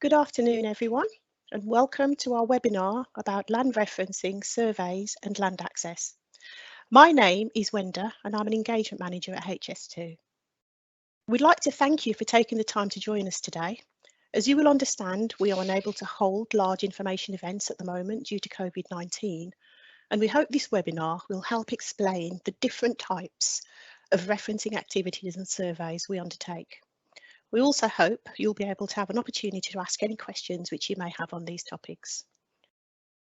Good afternoon, everyone, and welcome to our webinar about land referencing, surveys and land access. My name is Wenda and I'm an engagement manager at HS2. We'd like to thank you for taking the time to join us today. As you will understand, we are unable to hold large information events at the moment due to COVID-19, and we hope this webinar will help explain the different types of referencing activities and surveys we undertake. We also hope you'll be able to have an opportunity to ask any questions which you may have on these topics.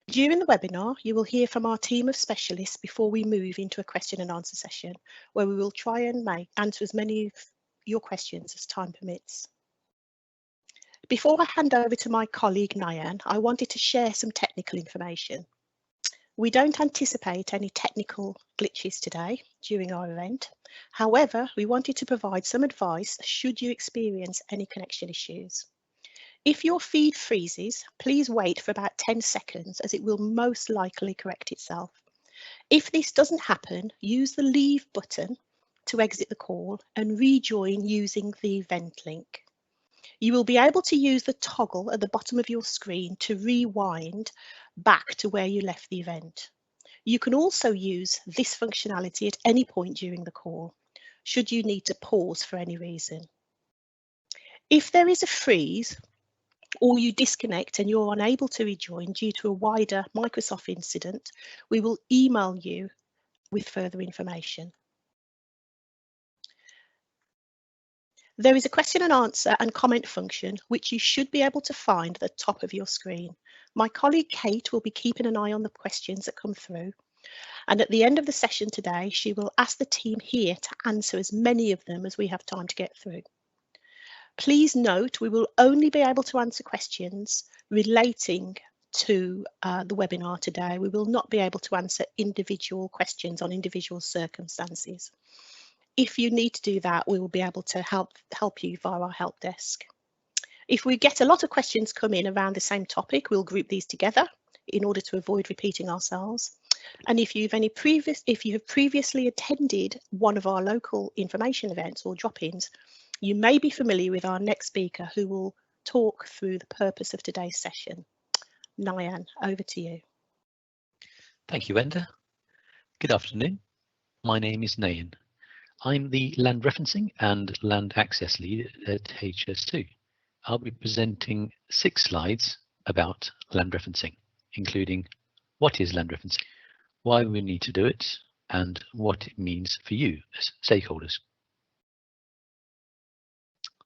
During the webinar, you will hear from our team of specialists before we move into a question and answer session, where we will try and answer as many of your questions as time permits. Before I hand over to my colleague Nayan, I wanted to share some technical information. We don't anticipate any technical glitches today during our event. However, we wanted to provide some advice should you experience any connection issues. If your feed freezes, please wait for about 10 seconds as it will most likely correct itself. If this doesn't happen, use the leave button to exit the call and rejoin using the event link. You will be able to use the toggle at the bottom of your screen to rewind back to where you left the event. You can also use this functionality at any point during the call, should you need to pause for any reason. If there is a freeze or you disconnect and you're unable to rejoin due to a wider Microsoft incident, we will email you with further information. There is a question and answer and comment function which you should be able to find at the top of your screen. My colleague Kate will be keeping an eye on the questions that come through, and at the end of the session today she will ask the team here to answer as many of them as we have time to get through. Please note we will only be able to answer questions relating to the webinar today. We will not be able to answer individual questions on individual circumstances. If you need to do that, we will be able to help you via our help desk. If we get a lot of questions come in around the same topic, we'll group these together in order to avoid repeating ourselves. And if you have previously attended one of our local information events or drop-ins, you may be familiar with our next speaker who will talk through the purpose of today's session. Nayan, over to you. Thank you, Wenda. Good afternoon. My name is Nayan. I'm the Land Referencing and Land Access Lead at HS2. I'll be presenting 6 slides about land referencing, including what is land referencing, why we need to do it, and what it means for you as stakeholders.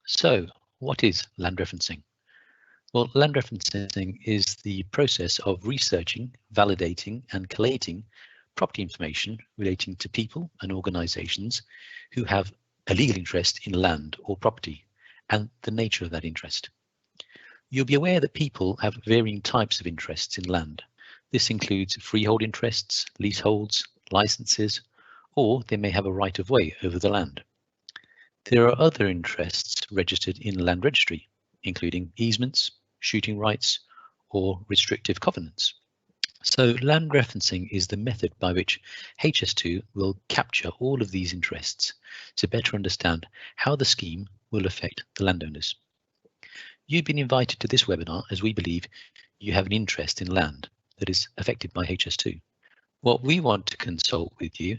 So, what is land referencing? Well, land referencing is the process of researching, validating, and collating property information relating to people and organisations who have a legal interest in land or property and the nature of that interest. You'll be aware that people have varying types of interests in land. This includes freehold interests, leaseholds, licenses, or they may have a right of way over the land. There are other interests registered in the land registry, including easements, shooting rights, or restrictive covenants. So land referencing is the method by which HS2 will capture all of these interests to better understand how the scheme will affect the landowners. You've been invited to this webinar as we believe you have an interest in land that is affected by HS2. What we want to consult with you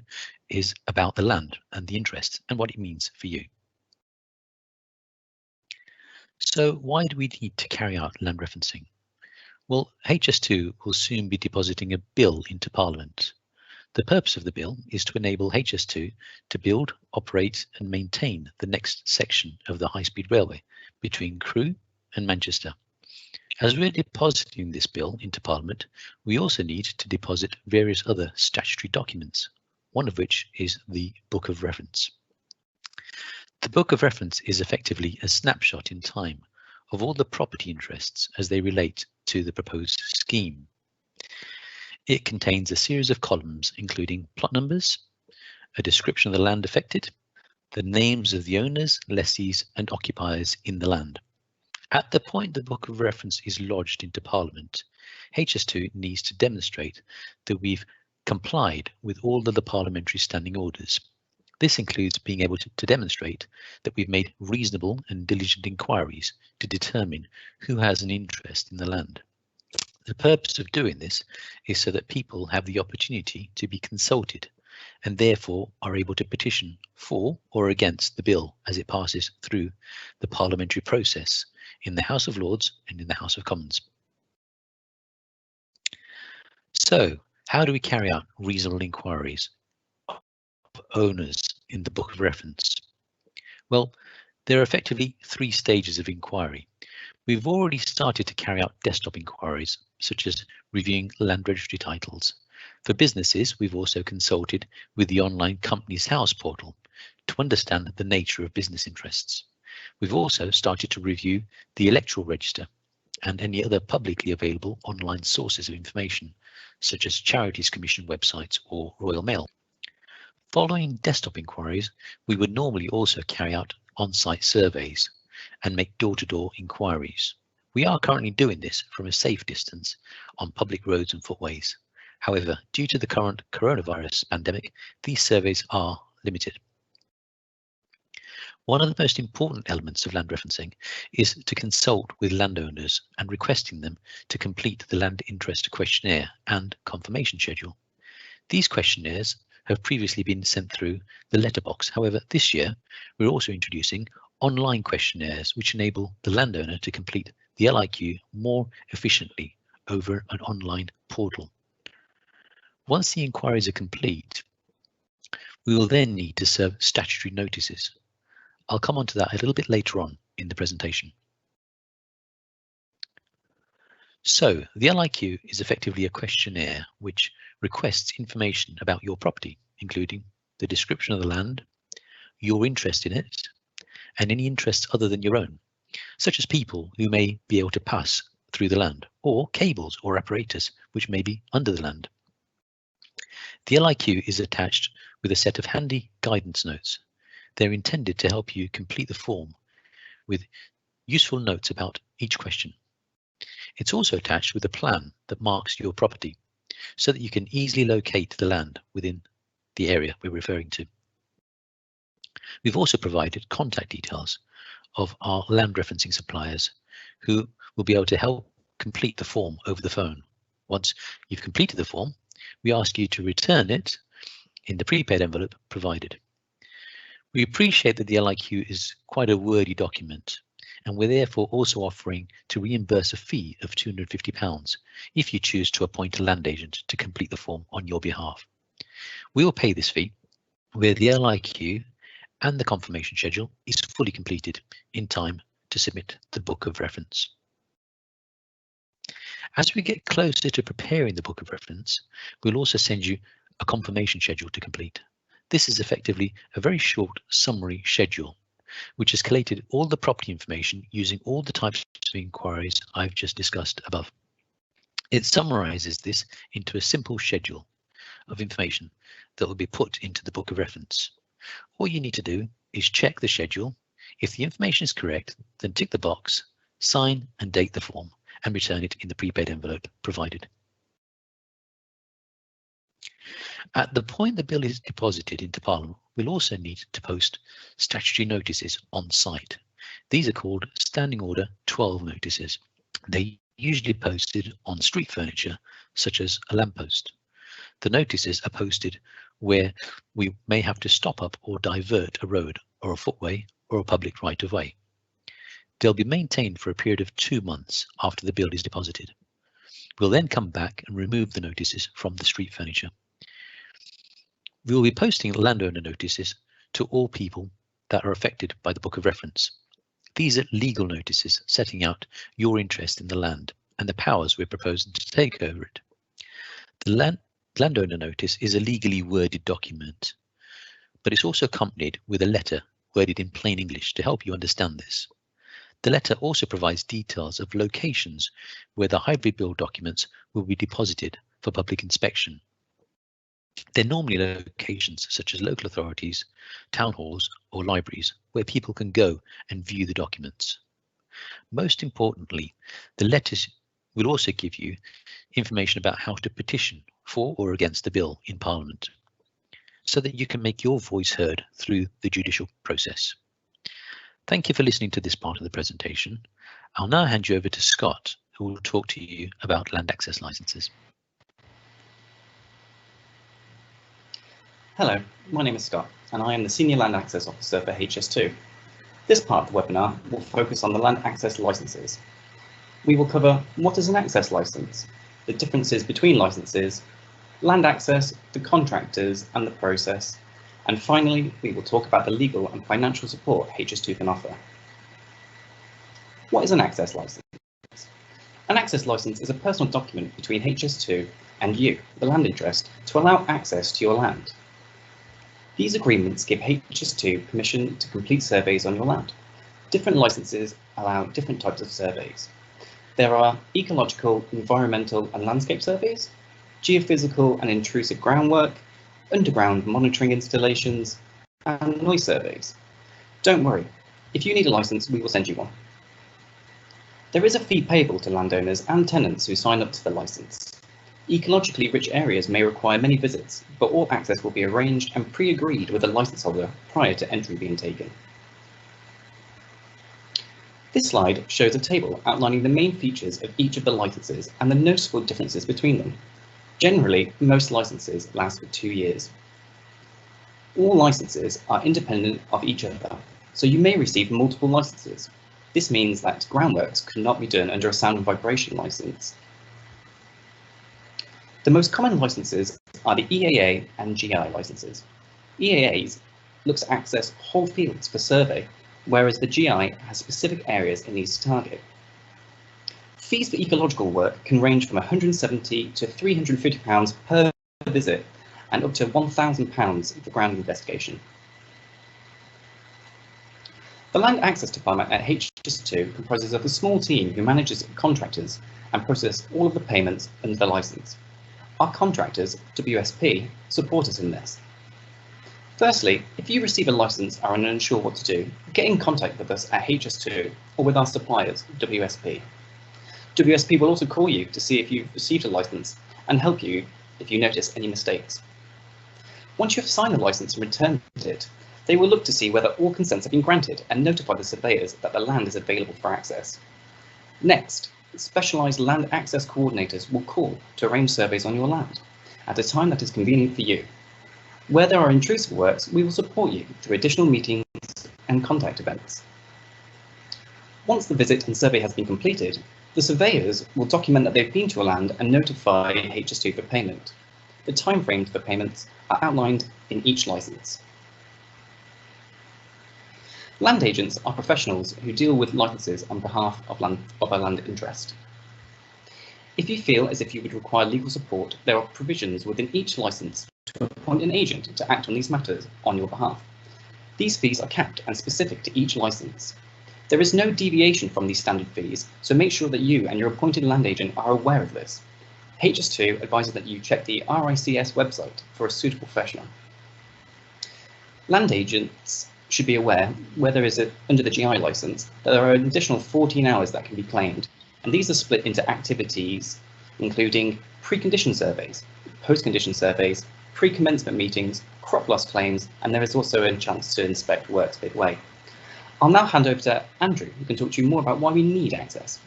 is about the land and the interest and what it means for you. So why do we need to carry out land referencing? Well, HS2 will soon be depositing a bill into Parliament. The purpose of the bill is to enable HS2 to build, operate and maintain the next section of the high-speed railway between Crewe and Manchester. As we're depositing this bill into Parliament, we also need to deposit various other statutory documents, one of which is the Book of Reference. The Book of Reference is effectively a snapshot in time of all the property interests as they relate to the proposed scheme. It contains a series of columns including plot numbers, a description of the land affected, the names of the owners, lessees and occupiers in the land. At the point the Book of Reference is lodged into Parliament, HS2 needs to demonstrate that we've complied with all of the parliamentary standing orders. This includes being able to demonstrate that we've made reasonable and diligent inquiries to determine who has an interest in the land. The purpose of doing this is so that people have the opportunity to be consulted and therefore are able to petition for or against the bill as it passes through the parliamentary process in the House of Lords and in the House of Commons. So, how do we carry out reasonable inquiries of owners in the Book of Reference? Well, there are effectively 3 stages of inquiry. We've already started to carry out desktop inquiries, such as reviewing land registry titles. For businesses, we've also consulted with the online Companies House portal to understand the nature of business interests. We've also started to review the electoral register and any other publicly available online sources of information, such as Charities Commission websites or Royal Mail. Following desktop inquiries, we would normally also carry out on-site surveys and make door-to-door inquiries. We are currently doing this from a safe distance on public roads and footways. However, due to the current coronavirus pandemic, these surveys are limited. One of the most important elements of land referencing is to consult with landowners and requesting them to complete the land interest questionnaire and confirmation schedule. These questionnaires have previously been sent through the letterbox. However, this year we're also introducing online questionnaires which enable the landowner to complete the LIQ more efficiently over an online portal. Once the inquiries are complete, we will then need to serve statutory notices. I'll come on to that a little bit later on in the presentation. So the LIQ is effectively a questionnaire which requests information about your property, including the description of the land, your interest in it, and any interests other than your own, such as people who may be able to pass through the land, or cables or apparatus which may be under the land. The LIQ is attached with a set of handy guidance notes. They're intended to help you complete the form with useful notes about each question. It's also attached with a plan that marks your property so that you can easily locate the land within the area we're referring to. We've also provided contact details of our land referencing suppliers who will be able to help complete the form over the phone. Once you've completed the form, we ask you to return it in the prepaid envelope provided. We appreciate that the LIQ is quite a wordy document, and we're therefore also offering to reimburse a fee of £250 if you choose to appoint a land agent to complete the form on your behalf. We will pay this fee where the LIQ and the confirmation schedule is fully completed in time to submit the Book of Reference. As we get closer to preparing the Book of Reference, we'll also send you a confirmation schedule to complete. This is effectively a very short summary schedule, which has collated all the property information using all the types of inquiries I've just discussed above. It summarizes this into a simple schedule of information that will be put into the Book of Reference. All you need to do is check the schedule. If the information is correct, then tick the box, sign and date the form, and return it in the prepaid envelope provided. At the point the bill is deposited into Parliament, we'll also need to post statutory notices on site. These are called Standing Order 12 notices. They're usually posted on street furniture, such as a lamppost. The notices are posted where we may have to stop up or divert a road or a footway or a public right-of-way. They'll be maintained for a period of 2 months after the bill is deposited. We'll then come back and remove the notices from the street furniture. We will be posting landowner notices to all people that are affected by the Book of Reference. These are legal notices setting out your interest in the land and the powers we're proposing to take over it. The landowner notice is a legally worded document, but it's also accompanied with a letter worded in plain English to help you understand this. The letter also provides details of locations where the hybrid bill documents will be deposited for public inspection. They're normally locations such as local authorities, town halls or libraries where people can go and view the documents. Most importantly, the letters will also give you information about how to petition for or against the bill in Parliament. so that you can make your voice heard through the judicial process. Thank you for listening to this part of the presentation. I'll now hand you over to Scott, who will talk to you about land access licenses. Hello, my name is Scott, and I am the Senior Land Access Officer for HS2. This part of the webinar will focus on the land access licenses. We will cover what is an access license, the differences between licenses, land access, the contractors and the process, and finally we will talk about the legal and financial support HS2 can offer. What is an access license? An access license is a personal document between HS2 and you, the land interest, to allow access to your land. These agreements give HS2 permission to complete surveys on your land. Different licenses allow different types of surveys. There are ecological, environmental and landscape surveys, geophysical and intrusive groundwork, underground monitoring installations, and noise surveys. Don't worry, if you need a license, we will send you one. There is a fee payable to landowners and tenants who sign up to the license. Ecologically rich areas may require many visits, but all access will be arranged and pre-agreed with the license holder prior to entry being taken. This slide shows a table outlining the main features of each of the licenses and the noticeable differences between them. Generally, most licenses last for 2 years. All licenses are independent of each other, so you may receive multiple licenses. This means that groundworks could not be done under a sound and vibration license. The most common licenses are the EAA and GI licenses. EAAs looks to access whole fields for survey, whereas the GI has specific areas it needs to target. Fees for ecological work can range from £170 to £350 per visit and up to £1,000 for ground investigation. The Land Access Department at HS2 comprises of a small team who manages contractors and processes all of the payments under the license. Our contractors, WSP, support us in this. Firstly, if you receive a license and are unsure what to do, get in contact with us at HS2 or with our suppliers, WSP. WSP will also call you to see if you've received a license and help you if you notice any mistakes. Once you have signed the license and returned it, they will look to see whether all consents have been granted and notify the surveyors that the land is available for access. Next, specialised land access coordinators will call to arrange surveys on your land at a time that is convenient for you. Where there are intrusive works, we will support you through additional meetings and contact events. Once the visit and survey has been completed, the surveyors will document that they've been to your land and notify HS2 for payment. The timeframes for payments are outlined in each licence. Land agents are professionals who deal with licenses on behalf of a land interest. If you feel as if you would require legal support, there are provisions within each licence to appoint an agent to act on these matters on your behalf. These fees are capped and specific to each licence. There is no deviation from these standard fees, so make sure that you and your appointed land agent are aware of this. HS2 advises that you check the RICS website for a suitable professional. Land agents should be aware, where there is under the GI licence, that there are an additional 14 hours that can be claimed, and these are split into activities including pre-condition surveys, post-condition surveys, pre-commencement meetings, crop loss claims, and there is also a chance to inspect works midway. I'll now hand over to Andrew, who can talk to you more about why we need access.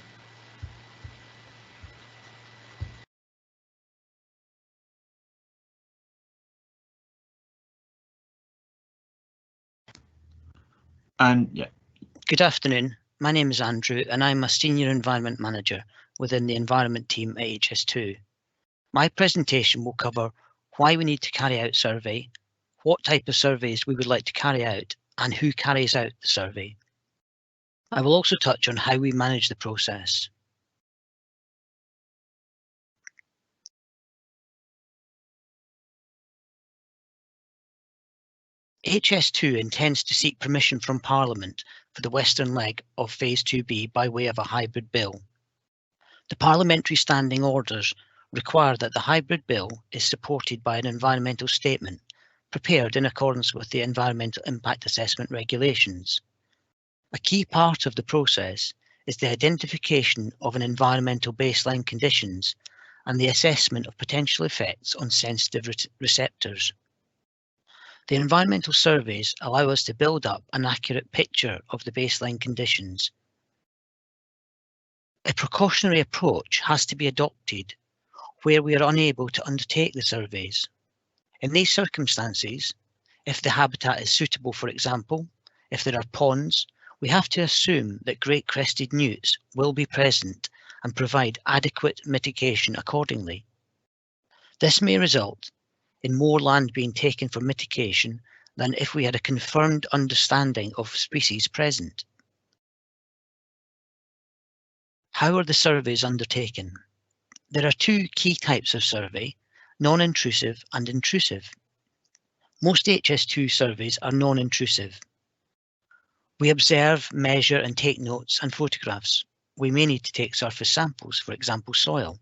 Good afternoon. My name is Andrew and I'm a Senior Environment Manager within the Environment team at HS2. My presentation will cover why we need to carry out survey, what type of surveys we would like to carry out, and who carries out the survey. I will also touch on how we manage the process. HS2 intends to seek permission from Parliament for the western leg of Phase 2B by way of a hybrid bill. The parliamentary standing orders require that the hybrid bill is supported by an environmental statement prepared in accordance with the Environmental Impact Assessment regulations. A key part of the process is the identification of an environmental baseline conditions and the assessment of potential effects on sensitive receptors. The environmental surveys allow us to build up an accurate picture of the baseline conditions. A precautionary approach has to be adopted where we are unable to undertake the surveys. In these circumstances, if the habitat is suitable, for example, if there are ponds, we have to assume that great crested newts will be present and provide adequate mitigation accordingly. This may result in more land being taken for mitigation than if we had a confirmed understanding of species present. How are the surveys undertaken? There are two key types of survey, non-intrusive and intrusive. Most HS2 surveys are non-intrusive. We observe, measure and take notes and photographs. We may need to take surface samples, for example soil.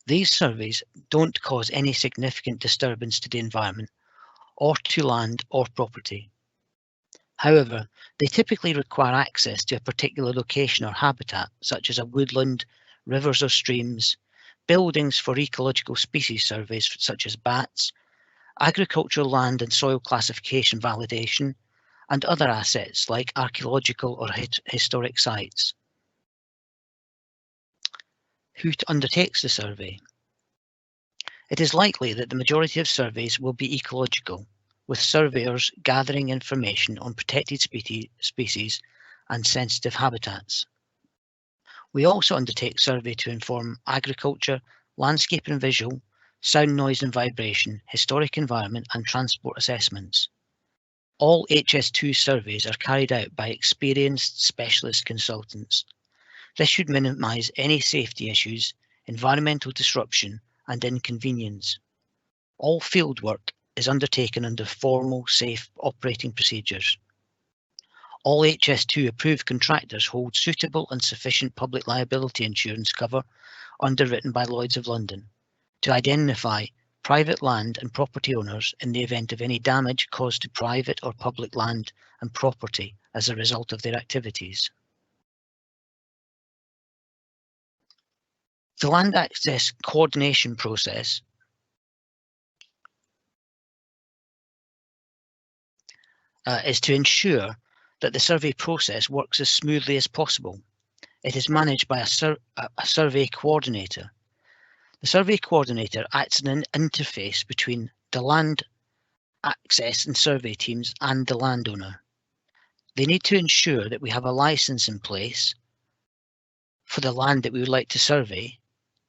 These surveys don't cause any significant disturbance to the environment or to land or property. However, they typically require access to a particular location or habitat, such as a woodland, rivers or streams, buildings for ecological species surveys such as bats, agricultural land and soil classification validation, and other assets like archaeological or historic sites. Who undertakes the survey? It is likely that the majority of surveys will be ecological, with surveyors gathering information on protected species and sensitive habitats. We also undertake survey to inform agriculture, landscape and visual, sound, noise and vibration, historic environment and transport assessments. All HS2 surveys are carried out by experienced specialist consultants. This should minimise any safety issues, environmental disruption and inconvenience. All fieldwork is undertaken under formal, safe operating procedures. All HS2 approved contractors hold suitable and sufficient public liability insurance cover underwritten by Lloyd's of London to identify private land and property owners in the event of any damage caused to private or public land and property as a result of their activities. The land access coordination process is to ensure that the survey process works as smoothly as possible. It is managed by a survey coordinator. The survey coordinator acts as an interface between the land access and survey teams and the landowner. They need to ensure that we have a license in place for the land that we would like to survey,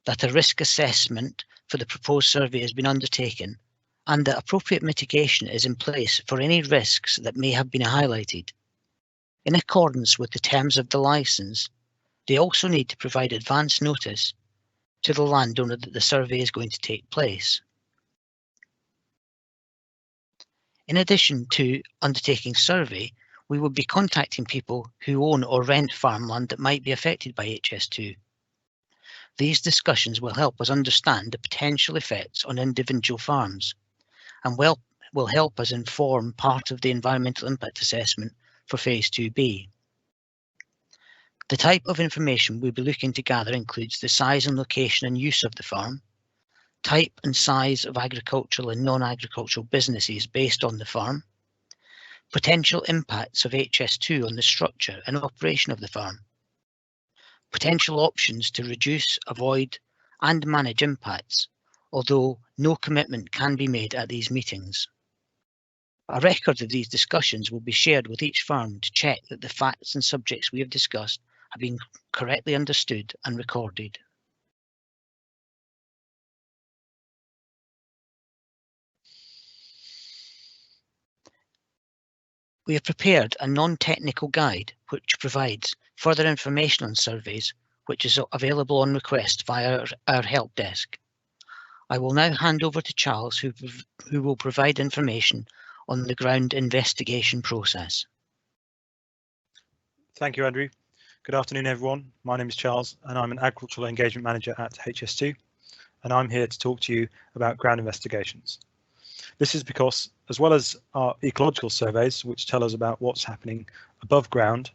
that a risk assessment for the proposed survey has been undertaken, and that appropriate mitigation is in place for any risks that may have been highlighted. In accordance with the terms of the license, they also need to provide advance notice to the landowner that the survey is going to take place. In addition to undertaking survey, we will be contacting people who own or rent farmland that might be affected by HS2. These discussions will help us understand the potential effects on individual farms and will help us inform part of the environmental impact assessment for Phase 2B. The type of information we'll be looking to gather includes the size and location and use of the farm, type and size of agricultural and non-agricultural businesses based on the farm, potential impacts of HS2 on the structure and operation of the farm, potential options to reduce, avoid and manage impacts, although no commitment can be made at these meetings. A record of these discussions will be shared with each farm to check that the facts and subjects we have discussed have been correctly understood and recorded. We have prepared a non-technical guide which provides further information on surveys, which is available on request via our help desk. I will now hand over to Charles, who will provide information on the ground investigation process. Thank you, Andrew. Good afternoon, everyone. My name is Charles, and I'm an Agricultural Engagement Manager at HS2, and I'm here to talk to you about ground investigations. This is because, as well as our ecological surveys, which tell us about what's happening above ground,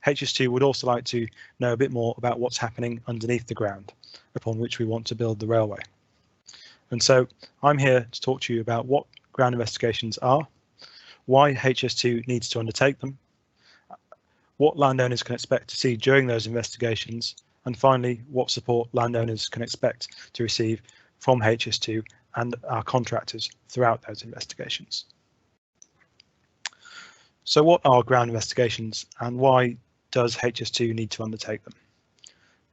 HS2 would also like to know a bit more about what's happening underneath the ground, upon which we want to build the railway. And so I'm here to talk to you about what ground investigations are, why HS2 needs to undertake them, what landowners can expect to see during those investigations, and finally, what support landowners can expect to receive from HS2 and our contractors throughout those investigations. So what are ground investigations and why does HS2 need to undertake them?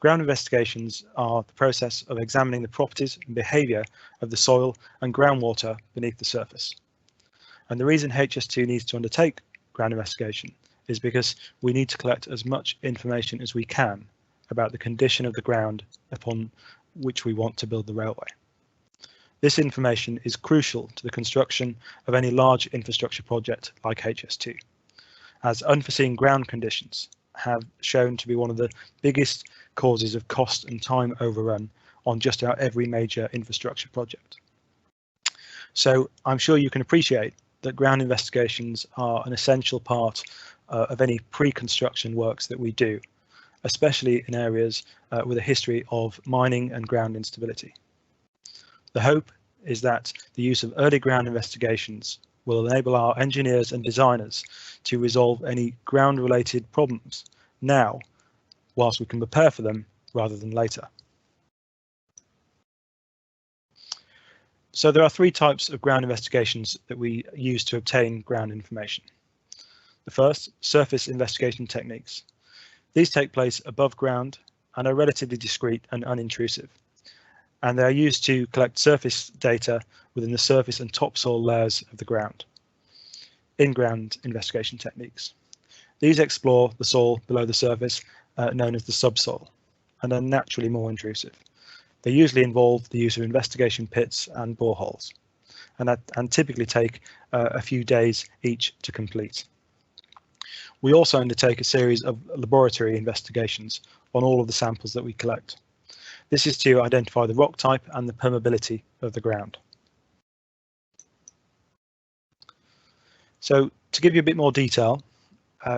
Ground investigations are the process of examining the properties and behaviour of the soil and groundwater beneath the surface. And the reason HS2 needs to undertake ground investigation is because we need to collect as much information as we can about the condition of the ground upon which we want to build the railway. This information is crucial to the construction of any large infrastructure project like HS2, as unforeseen ground conditions have shown to be one of the biggest causes of cost and time overrun on just about every major infrastructure project. So I'm sure you can appreciate that ground investigations are an essential part of any pre-construction works that we do, especially in areas with a history of mining and ground instability. The hope is that the use of early ground investigations will enable our engineers and designers to resolve any ground-related problems now, whilst we can prepare for them rather than later. So there are three types of ground investigations that we use to obtain ground information. The first, surface investigation techniques. These take place above ground and are relatively discreet and unintrusive, and they are used to collect surface data within the surface and topsoil layers of the ground. In-ground investigation techniques. These explore the soil below the surface, known as the subsoil, and are naturally more intrusive. They usually involve the use of investigation pits and boreholes, and typically take a few days each to complete. We also undertake a series of laboratory investigations on all of the samples that we collect. This is to identify the rock type and the permeability of the ground. So to give you a bit more detail,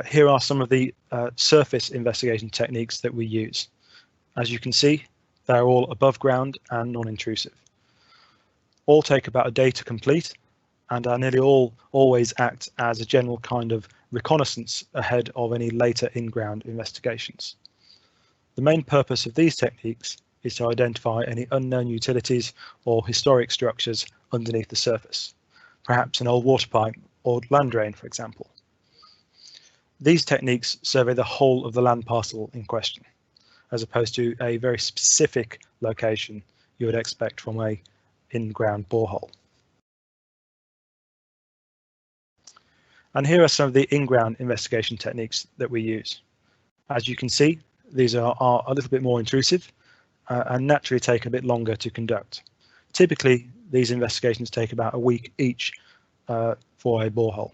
here are some of the surface investigation techniques that we use. As you can see, they're all above ground and non-intrusive. All take about a day to complete and are nearly always act as a general kind of reconnaissance ahead of any later in-ground investigations. The main purpose of these techniques is to identify any unknown utilities or historic structures underneath the surface, perhaps an old water pipe or land drain, for example. These techniques survey the whole of the land parcel in question, as opposed to a very specific location you would expect from a in-ground borehole. And here are some of the in-ground investigation techniques that we use. As you can see, these are a little bit more intrusive and naturally take a bit longer to conduct. Typically, these investigations take about a week each for a borehole,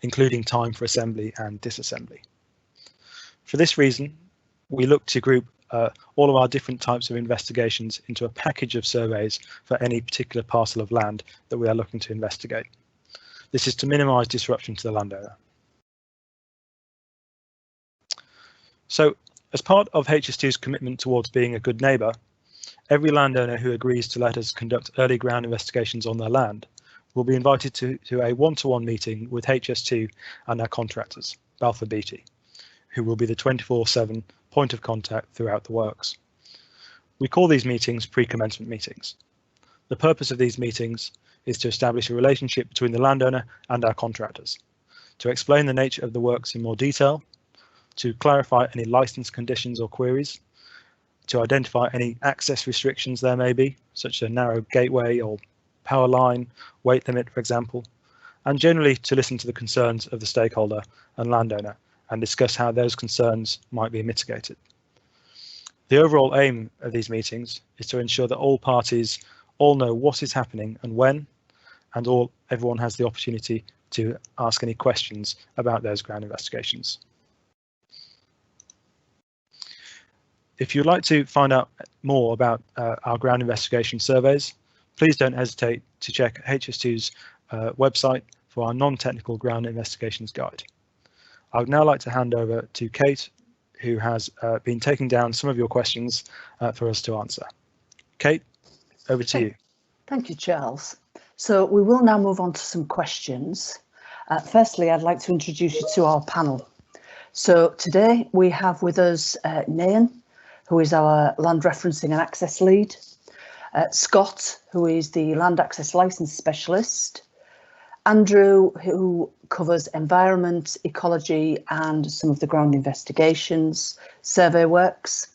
including time for assembly and disassembly. For this reason, we look to group all of our different types of investigations into a package of surveys for any particular parcel of land that we are looking to investigate. This is to minimise disruption to the landowner. So, as part of HS2's commitment towards being a good neighbour, every landowner who agrees to let us conduct early ground investigations on their land will be invited to a one-to-one meeting with HS2 and our contractors, Balfour Beatty, who will be the 24/7 point of contact throughout the works. We call these meetings pre-commencement meetings. The purpose of these meetings is to establish a relationship between the landowner and our contractors, to explain the nature of the works in more detail, to clarify any license conditions or queries, to identify any access restrictions there may be, such as a narrow gateway or power line, weight limit, for example, and generally to listen to the concerns of the stakeholder and landowner and discuss how those concerns might be mitigated. The overall aim of these meetings is to ensure that all parties all know what is happening and when, and everyone has the opportunity to ask any questions about those ground investigations. If you'd like to find out more about our ground investigation surveys, please don't hesitate to check HS2's website for our non-technical ground investigations guide. I would now like to hand over to Kate, who has been taking down some of your questions for us to answer. Kate, over to you. Thank you, Charles. So we will now move on to some questions. Firstly, I'd like to introduce you to our panel. So today we have with us Nayan, who is our land referencing and access lead, Scott, who is the land access licence specialist, Andrew, who covers environment, ecology and some of the ground investigations, survey works,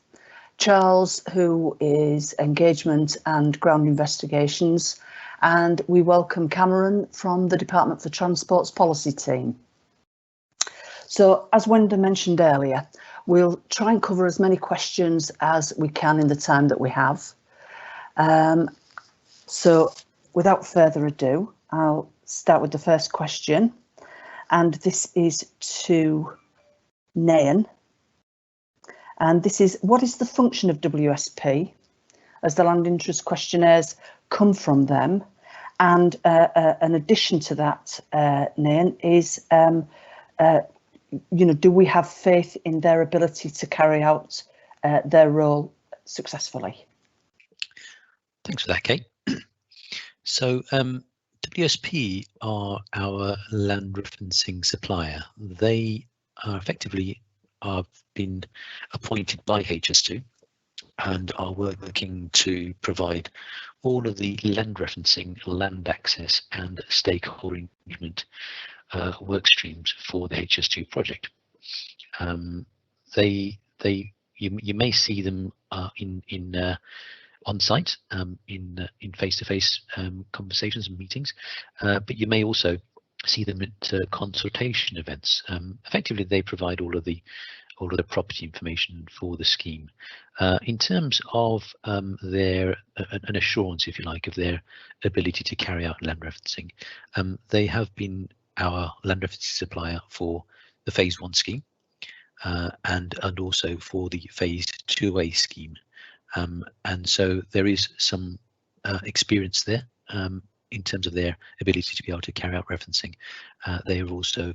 Charles, who is engagement and ground investigations, and we welcome Cameron from the Department for Transport's policy team. So, as Wenda mentioned earlier, we'll try and cover as many questions as we can in the time that we have. So, without further ado, I'll start with the first question, and this is to Nayan. And this is, what is the function of WSP, as the land interest questionnaires come from them? And an addition to that, Nayan, is, do we have faith in their ability to carry out their role successfully? Thanks for that, Kate. So WSP are our land referencing supplier. They are effectively been appointed by HS2 and are working to provide all of the land referencing, land access and stakeholder engagement work streams for the HS2 project. You may see them on site in face-to-face conversations and meetings, but you may also see them at consultation events. Effectively, they provide all of the property information for the scheme. In terms of an assurance, if you like, of their ability to carry out land referencing, they have been our land referencing supplier for the Phase 1 scheme and also for the Phase 2A scheme. And so there is some experience there in terms of their ability to be able to carry out referencing. They are also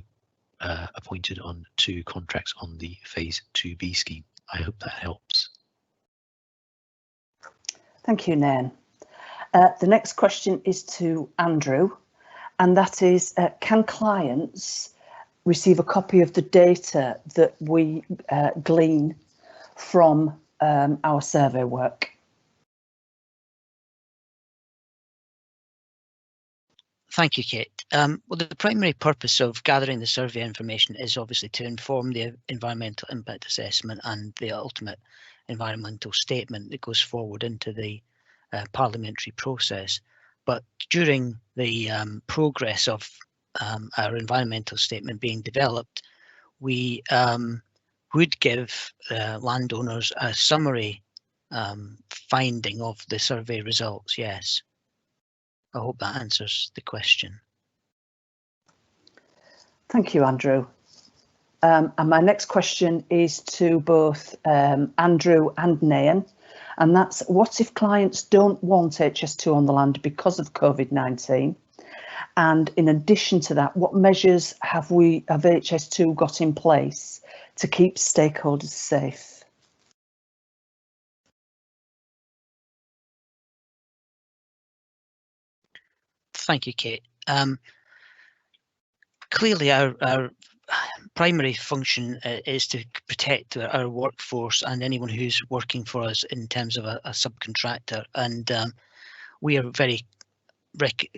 appointed on 2 contracts on the Phase 2B scheme. I hope that helps. Thank you, Nayan. The next question is to Andrew, and that is, can clients receive a copy of the data that we glean from our survey work? Thank you, Kate. Well, the primary purpose of gathering the survey information is obviously to inform the environmental impact assessment and the ultimate environmental statement that goes forward into the parliamentary process. But during the progress of our environmental statement being developed, we would give landowners a summary finding of the survey results, yes. I hope that answers the question. Thank you, Andrew. And my next question is to both Andrew and Nayan, and that's, what if clients don't want HS2 on the land because of COVID-19? And in addition to that, what measures have HS2 got in place to keep stakeholders safe? Thank you, Kate. Clearly, our primary function is to protect our workforce and anyone who's working for us in terms of a subcontractor, and we are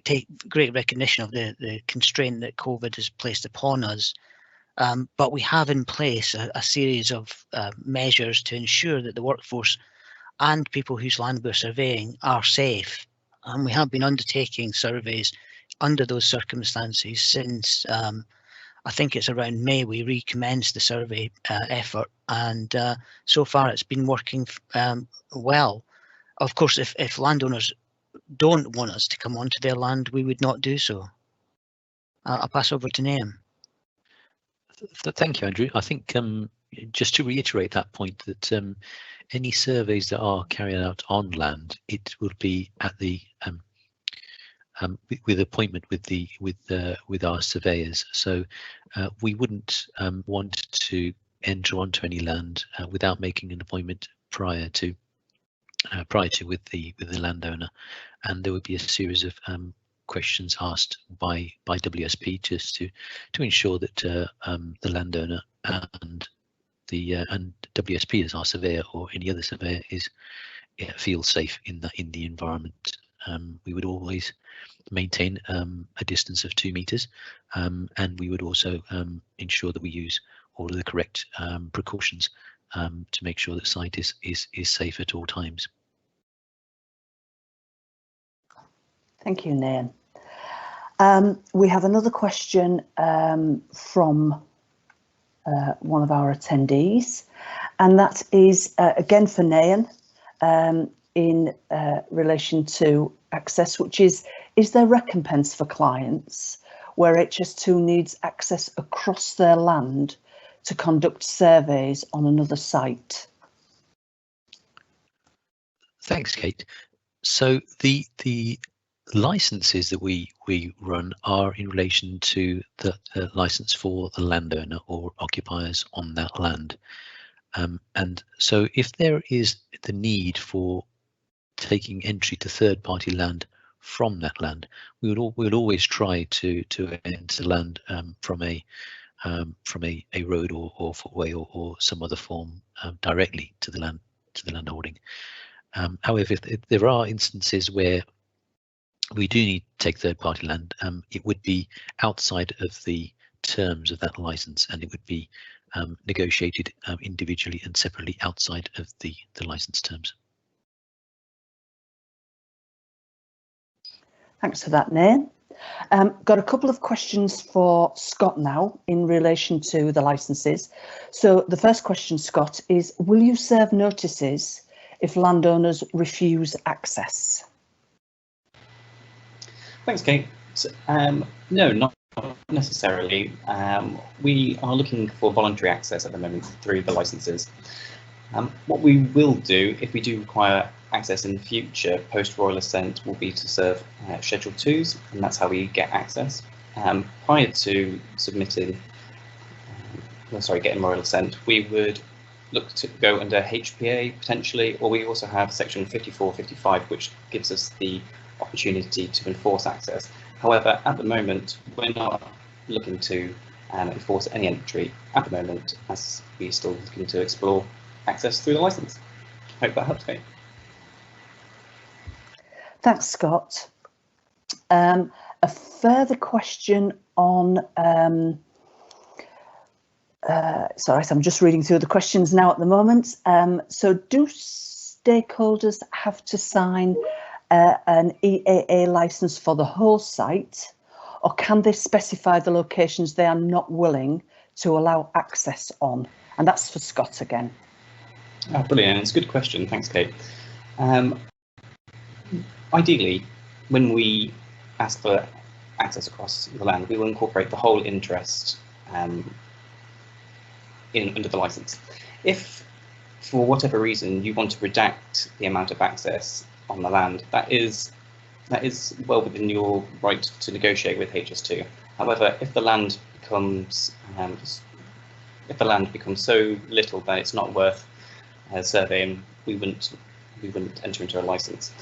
take great recognition of the constraint that COVID has placed upon us. But we have in place a series of measures to ensure that the workforce and people whose land we're surveying are safe. And we have been undertaking surveys under those circumstances since I think it's around May we recommenced the survey effort, and so far it's been working well. Of course, if landowners don't want us to come onto their land, we would not do so. I'll pass over to Nayan. Thank you, Andrew. I think just to reiterate that point, that any surveys that are carried out on land, it would be at the with appointment with our surveyors. So we wouldn't want to enter onto any land without making an appointment prior to with the landowner, and there would be a series of questions asked by WSP just to ensure that the landowner and WSP as our surveyor or any other surveyor feels safe in the environment. We would always maintain a distance of 2 meters, and we would also ensure that we use all of the correct precautions to make sure that site is safe at all times. Thank you, Nan. We have another question from one of our attendees, and that is again for Nan in relation to access, which is there recompense for clients where HS2 needs access across their land to conduct surveys on another site? Thanks, Kate. So the licenses that we run are in relation to the license for the landowner or occupiers on that land. And so if there is the need for taking entry to third-party land from that land, we would always try to enter land from a road or footway or some other form directly to the land holding. However, if there are instances where we do need to take third-party land, it would be outside of the terms of that license, and it would be negotiated individually and separately outside of the license terms. Thanks for that, Nan. Got a couple of questions for Scott now in relation to the licenses. So the first question, Scott, is will you serve notices if landowners refuse access? Thanks, Kate. No, not necessarily. We are looking for voluntary access at the moment through the licenses. What we will do if we do require access in the future post-royal assent will be to serve Schedule 2s, and that's how we get access. Prior to submitting, getting royal assent, we would look to go under HPA potentially, or we also have section 54-55, which gives us the opportunity to enforce access. However, at the moment, we're not looking to enforce any entry at the moment, as we're still looking to explore access through the license. Hope that helps, Kate. Thanks, Scott. A further question on, sorry, so I'm just reading through the questions now at the moment. So do stakeholders have to sign an EAA license for the whole site, or can they specify the locations they are not willing to allow access on? And that's for Scott again. Oh, brilliant. It's a good question. Thanks, Kate. Ideally, when we ask for access across the land, we will incorporate the whole interest under the license. If, for whatever reason, you want to redact the amount of access on the land, that is well within your right to negotiate with HS2. However, if the land becomes so little that it's not worth surveying, we wouldn't enter into a license.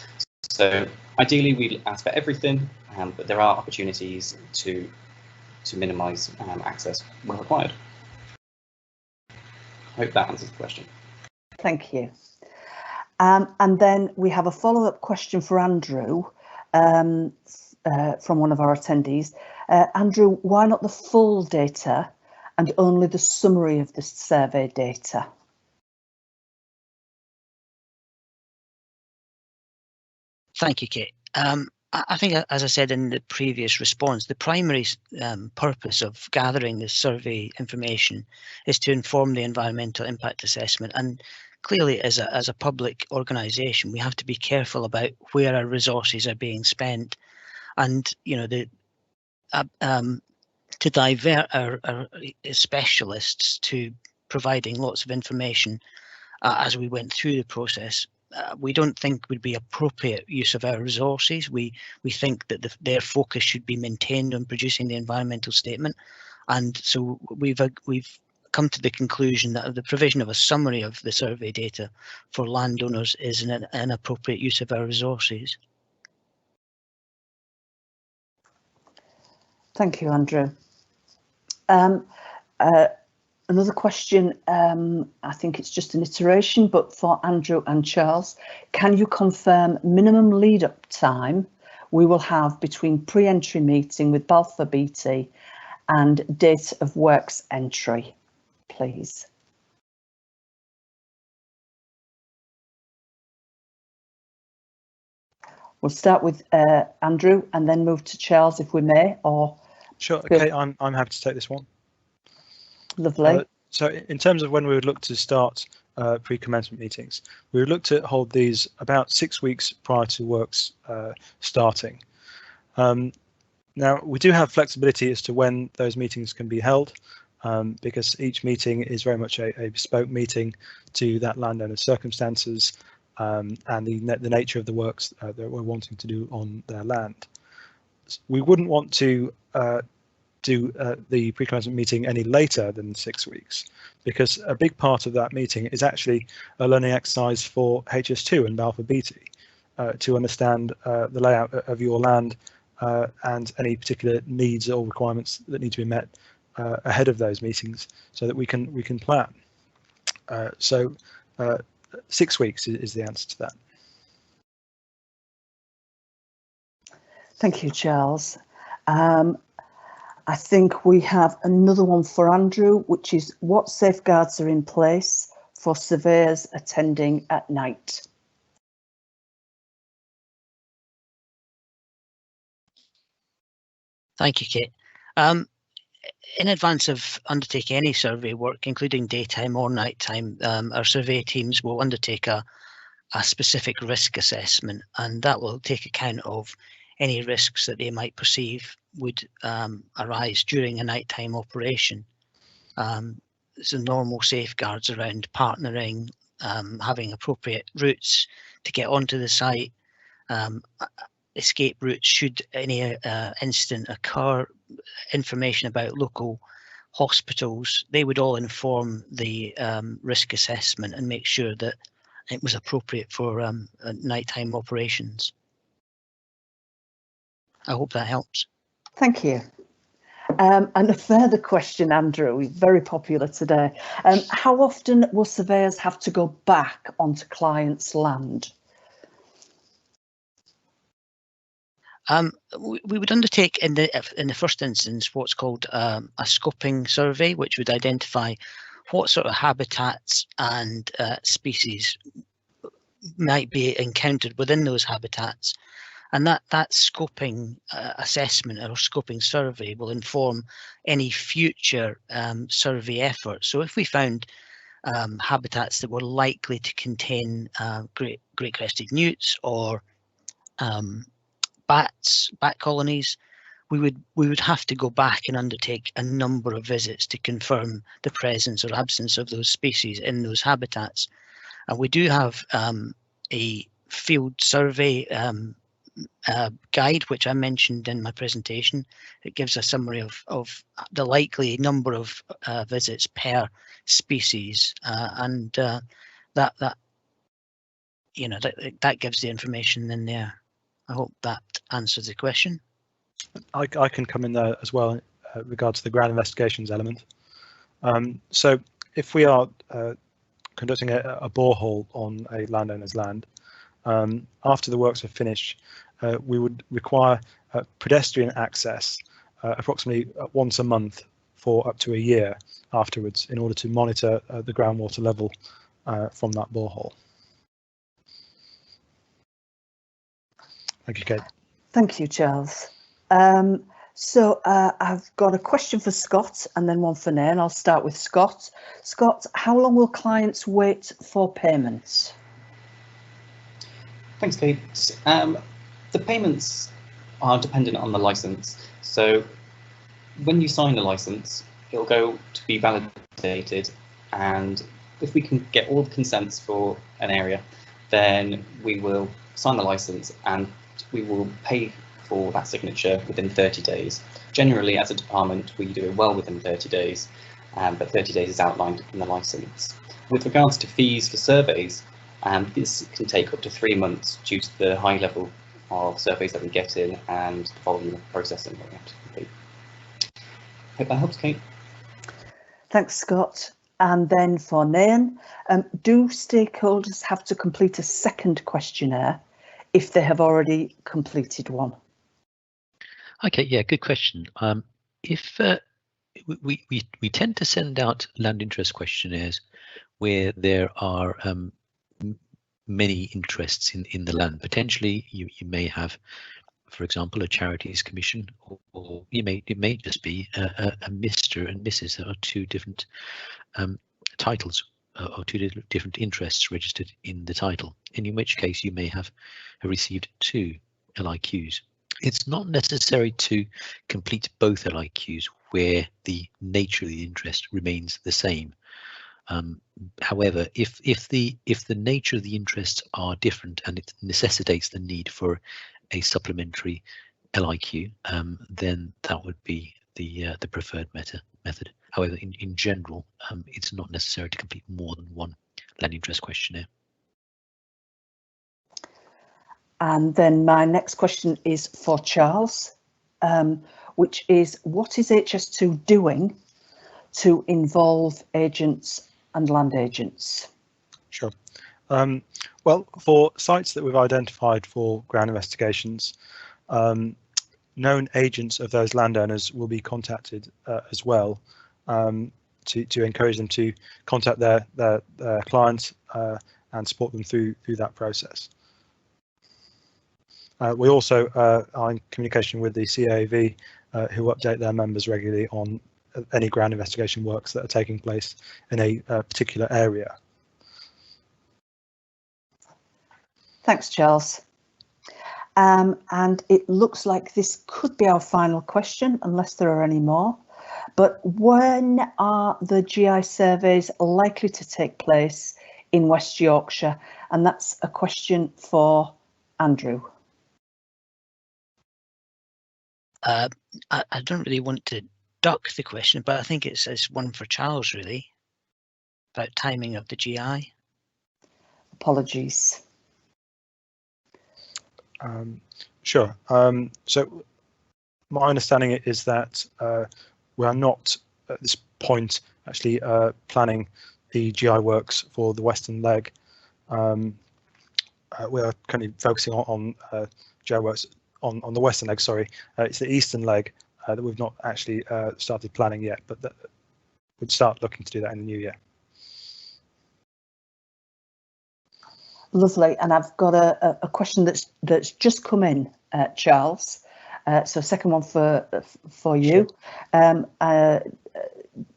So ideally, we ask for everything, but there are opportunities to minimise access where required. I hope that answers the question. Thank you. And then we have a follow-up question for Andrew from one of our attendees. Andrew, why not the full data and only the summary of the survey data? Thank you, Kate. I think, as I said in the previous response, the primary purpose of gathering the survey information is to inform the environmental impact assessment. And clearly, as a public organisation, we have to be careful about where our resources are being spent, and to divert our specialists to providing lots of information as we went through the process. We don't think would be appropriate use of our resources. We think that their focus should be maintained on producing the environmental statement, and so we've come to the conclusion that the provision of a summary of the survey data for landowners is an appropriate use of our resources. Thank you, Andrew. Another question, I think it's just an iteration, but for Andrew and Charles, can you confirm minimum lead-up time we will have between pre-entry meeting with Balfour Beatty and date of works entry, please? We'll start with Andrew and then move to Charles if we may, or... Sure, okay, I'm happy to take this one. Lovely. So in terms of when we would look to start pre-commencement meetings, we would look to hold these about 6 weeks prior to works starting. Now, we do have flexibility as to when those meetings can be held, because each meeting is very much a bespoke meeting to that landowner's circumstances and the nature of the works that we're wanting to do on their land. We wouldn't want to do the pre-commencement meeting any later than 6 weeks, because a big part of that meeting is actually a learning exercise for HS2 and Balfour Beatty to understand the layout of your land and any particular needs or requirements that need to be met ahead of those meetings, so that we can plan. 6 weeks is the answer to that. Thank you, Charles. I think we have another one for Andrew, which is what safeguards are in place for surveyors attending at night? Thank you, Kate. In advance of undertaking any survey work, including daytime or nighttime, our survey teams will undertake a specific risk assessment, and that will take account of any risks that they might perceive would arise during a nighttime operation. So normal safeguards around partnering, having appropriate routes to get onto the site, escape routes should any incident occur, information about local hospitals, they would all inform the risk assessment and make sure that it was appropriate for nighttime operations. I hope that helps. Thank you. And a further question, Andrew, very popular today. How often will surveyors have to go back onto clients' land? We would undertake in the first instance what's called a scoping survey, which would identify what sort of habitats and species might be encountered within those habitats, and that scoping assessment or scoping survey will inform any future survey efforts. So if we found habitats that were likely to contain great crested newts or bat colonies, we would have to go back and undertake a number of visits to confirm the presence or absence of those species in those habitats. And we do have a field survey guide, which I mentioned in my presentation. It gives a summary of the likely number of visits per species, and that gives the information in there. I hope that answers the question. I can come in there as well regards to the ground investigations element. So if we are conducting a borehole on a landowner's land, after the works are finished, we would require pedestrian access approximately once a month for up to a year afterwards in order to monitor the groundwater level from that borehole. Thank you, Kate. Thank you, Charles. So I've got a question for Scott and then one for Nairn. I'll start with Scott. Scott, how long will clients wait for payments? Thanks, Kate. The payments are dependent on the license. So when you sign the license, it'll go to be validated, and if we can get all the consents for an area, then we will sign the license and we will pay for that signature within 30 days. Generally, as a department, we do it well within 30 days, but 30 days is outlined in the license. With regards to fees for surveys, this can take up to 3 months due to the high level of surveys that we get in and the volume of processing that we have to complete. Hope that helps, Kate. Thanks, Scott. And then for Nayan, do stakeholders have to complete a second questionnaire if they have already completed one? Okay, yeah, good question. If we tend to send out land interest questionnaires where there are many interests in the land. Potentially, you may have, for example, a charities commission, or it may just be a Mr. and Mrs. There are two different titles or two different interests registered in the title, and in which case you may have received two LIQs. It's not necessary to complete both LIQs where the nature of the interest remains the same. However, if the nature of the interests are different and it necessitates the need for a supplementary LIQ, then that would be the preferred method. However, in general, it's not necessary to complete more than one land interest questionnaire. And then my next question is for Charles, which is, what is HS2 doing to involve agents and land agents? Sure. Well, for sites that we've identified for ground investigations, known agents of those landowners will be contacted as well, to encourage them to contact their clients and support them through that process. We also are in communication with the CAV, who update their members regularly on any ground investigation works that are taking place in a particular area. Thanks, Charles. And it looks like this could be our final question, unless there are any more. But when are the GI surveys likely to take place in West Yorkshire? And that's a question for Andrew. I don't really want to duck the question, but I think it's one for Charles, really, about timing of the GI. Apologies. Sure. So my understanding is that we are not at this point actually planning the GI works for the western leg. We are currently focusing on GI works on the western leg. Sorry, it's the eastern leg that we've not actually started planning yet, but that would start looking to do that in the new year. Lovely, and I've got a question that's just come in, Charles. So second one for you. Sure.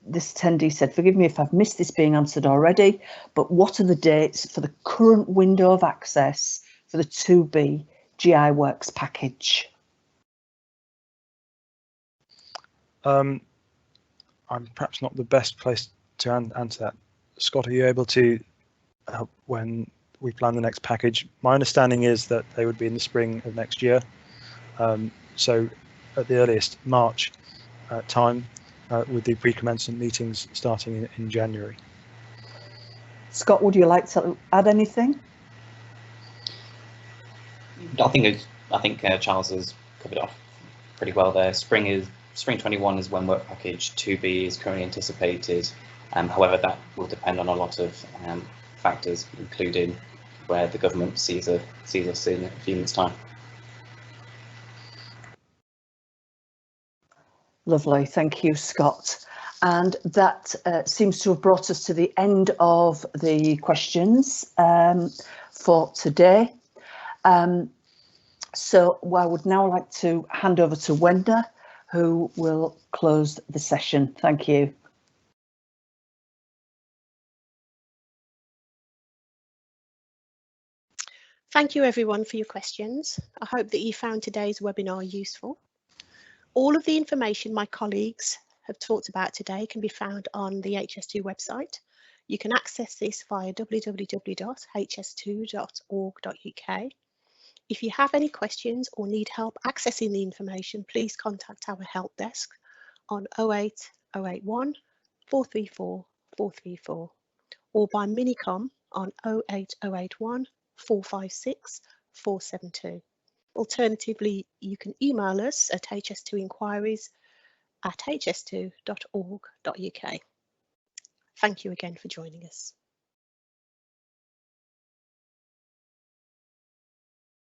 This attendee said, forgive me if I've missed this being answered already, but what are the dates for the current window of access for the 2B GI Works package? I'm perhaps not the best place to answer that. Scott, are you able to help when we plan the next package? My understanding is that they would be in the spring of next year. So at the earliest March time, with the pre-commencement meetings starting in January. Scott, would you like to add anything? I think Charles has covered it off pretty well there. Spring 21 is when work package 2B is currently anticipated. However, that will depend on a lot of factors, including where the government sees us in a few months' time. Lovely, thank you, Scott. And that seems to have brought us to the end of the questions for today. So I would now like to hand over to Wenda, who will close the session. Thank you. Thank you everyone for your questions. I hope that you found today's webinar useful. All of the information my colleagues have talked about today can be found on the HS2 website. You can access this via www.hs2.org.uk. If you have any questions or need help accessing the information, please contact our help desk on 08081 434 434 or by Minicom on 08081 456 472. Alternatively, you can email us at hs2inquiries hs2.org.uk. Thank you again for joining us.